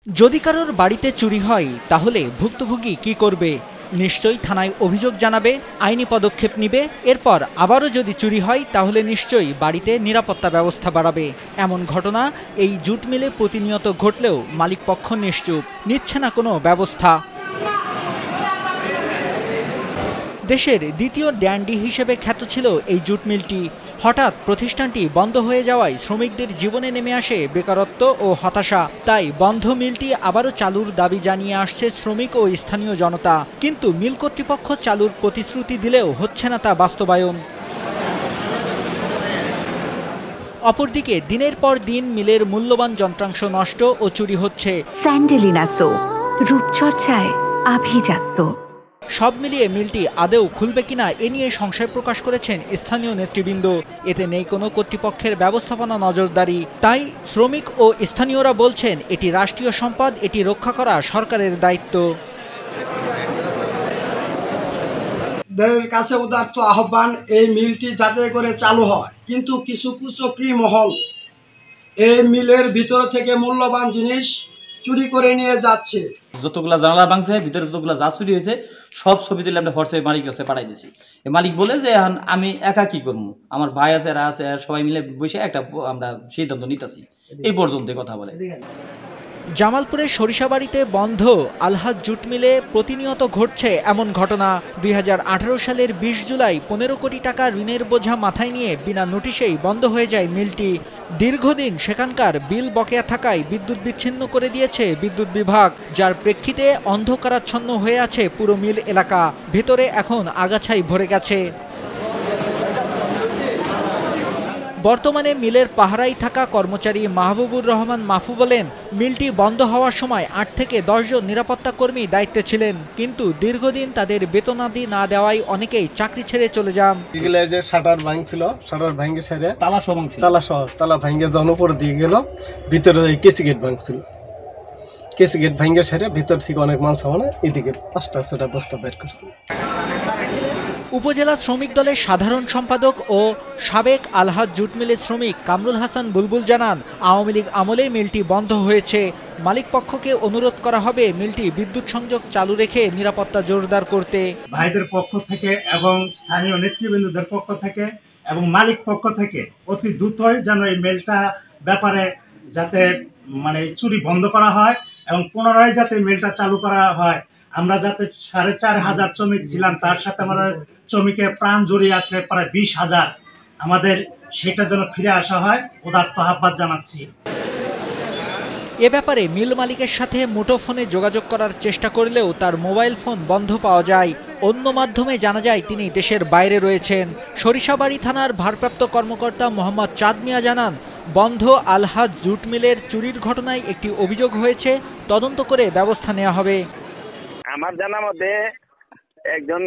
যদি কারোর বাড়িতে চুরি হয় তাহলে ভুক্তভোগী কি করবে? নিশ্চয়ই থানায় অভিযোগ জানাবে, আইনি পদক্ষেপ নিবে। এরপর আবারও যদি চুরি হয় তাহলে নিশ্চয়ই বাড়িতে নিরাপত্তা ব্যবস্থা বাড়াবে। এমন ঘটনা এই জুট মিলে প্রতিনিয়ত ঘটলেও মালিকপক্ষ নিশ্চুপ, নিচ্ছে না কোনো ব্যবস্থা। দেশের দ্বিতীয় ড্যান্ডি হিসেবে খ্যাত ছিল এই জুট মিলটি। হঠাৎ প্রতিষ্ঠানটি বন্ধ হয়ে যাওয়ায় শ্রমিকদের জীবনে নেমে আসে বেকারত্ব ও হতাশা। তাই বন্ধ মিলটি আবারও চালুর দাবি জানিয়ে আসছে শ্রমিক ও স্থানীয় জনতা। কিন্তু মিল কর্তৃপক্ষ চালুর প্রতিশ্রুতি দিলেও হচ্ছে না তা বাস্তবায়ন। অপরদিকে দিনের পর দিন মিলের মূল্যবান যন্ত্রাংশ নষ্ট ও চুরি হচ্ছে। স্যান্ডেলিনা সো, রূপচর্চায় আভিজাত্য। সব মিলিয়ে মিলটি আদৌ খুলবে কিনা এ নিয়ে সংশয় প্রকাশ করেছেন স্থানীয় নেতৃবৃন্দ। এতে নেই কোনো কর্তৃপক্ষের ব্যবস্থাপনা নজরদারি। তাই শ্রমিক ও স্থানীয়রা বলছেন এটি রাষ্ট্রীয় সম্পদ, এটি রক্ষা করা সরকারের দায়িত্ব। কাছে উদাত্ত আহ্বান, এই মিলটি যাতে করে চালু হয়। কিন্তু কিছু কুচক্রী মহল এই মিলের ভিতর থেকে মূল্যবান জিনিস চুরি করে নিয়ে যাচ্ছে। যতগুলা জানালা ভাঙছে, ভিতরে যতগুলা যা চুরি হয়েছে সব ছবি তুলে আমরা হোয়াটসঅ্যাপে মালিক কাছে পাঠাই দিয়েছি। মালিক বলে যে এখন আমি একা কি করবো, আমার ভাই আছে, এরা আছে, সবাই মিলে বসে একটা আমরা সিদ্ধান্ত নিতেছি। এই পর্যন্ত কথা বলে। জামালপুরের সরিষাবাড়িতে বন্ধ আলহাজ জুট মিলে প্রতিনিয়ত ঘটছে এমন ঘটনা। 2018 সালের 20 জুলাই 15 কোটি টাকা ঋণের বোঝা মাথায় নিয়ে বিনা নোটিশেই বন্ধ হয়ে যায় মিলটি। দীর্ঘদিন সেখানকার বিল বকেয়া থাকায় বিদ্যুৎ বিচ্ছিন্ন করে দিয়েছে বিদ্যুৎ বিভাগ, যার প্রেক্ষিতে অন্ধকারাচ্ছন্ন হয়ে আছে পুরো মিল এলাকা। ভেতরে এখন আগাছাই ভরে গেছে। বর্তমানে মিলের পাহারায় থাকা কর্মচারী মাহবুবুর রহমান মাহফু বলেন, মিলটি বন্ধ হওয়ার সময় 8 থেকে 10 জন নিরাপত্তা কর্মী দায়িত্বে ছিলেন। কিন্তু দীর্ঘদিন তাদের বেতনাদি না দেওয়ায় অনেকেই চাকরি ছেড়ে চলে যান। এগুলো যে শাটার ভাঙছিল, শাটার ভাঙে ছেড়ে তালা ভাঙে যখন উপরে দিয়ে গেল, ভিতরে কেসি গেট ভাঙছিল। কেসি গেট ভাঙে ছেড়ে ভিতর থেকে অনেক মাল সামানে এদিকে 5টা বস্তা বের করছিল। উপজেলা শ্রমিক দলের সাধারণ সম্পাদক ও সাবেক আলহাজ জুট মিলের শ্রমিক কামরুল হাসান বুলবুল জানান, আওয়ামী লীগ আমলে মিলটি বন্ধ হয়েছে। মালিক পক্ষকে অনুরোধ করা হবে মিলটি বিদ্যুৎ সংযোগ চালু রেখে নিরাপত্তা জোরদার করতে। ভাইদের পক্ষ থেকে এবং স্থানীয় নেতৃবৃন্দদের পক্ষ থেকে এবং মালিক পক্ষ থেকে অতি দ্রুতই যেন এই মিলটা ব্যাপারে যাতে চুরি বন্ধ করা হয় এবং পুনরায় যাতে মিলটা চালু করা হয়। আমরা যাতে 4,500 শ্রমিক ছিলাম, তার সাথে আমরা শ্রমিকের প্রাণ জড়িয়ে আছে প্রায় 20,000। আমাদের সেটা যেন ফিরে আসা হয়, উদাত্ত আহ্বান জানাচ্ছি। এ ব্যাপারে মিল মালিকের সাথে মুঠোফোনে যোগাযোগ করার চেষ্টা করলেও তার মোবাইল ফোন বন্ধ পাওয়া যায়। অন্য মাধ্যমে জানা যায় তিনি দেশের বাইরে রয়েছেন। সরিষাবাড়ি থানার ভারপ্রাপ্ত কর্মকর্তা মোহাম্মদ চাঁদ মিয়া জানান, বন্ধ আলহাজ জুট মিলের চুরির ঘটনায় একটি অভিযোগ হয়েছে, তদন্ত করে ব্যবস্থা নেওয়া হবে। আমার জানা মতে একজন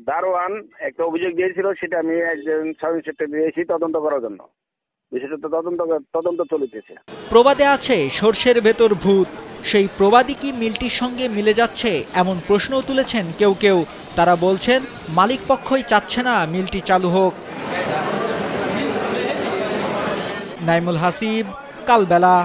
দারোয়ান একটা অভিযোগ দিয়েছিল, সেটা আমি একজন সাব ইন্সপেক্টর দিয়েছি তদন্ত করার জন্য। বিশেষত তদন্ত চলিতেছে। প্রবাদে আছে সর্ষের ভেতর ভূত, সেই প্রবাদই কি মিলটির সঙ্গে মিলে যাচ্ছে এমন প্রশ্নও তুলেছেন কেউ কেউ। তারা বলছেন মালিক পক্ষই চাচ্ছে না মিলটি চালু হোক। নাইমুল হাসিব, কালবেলা।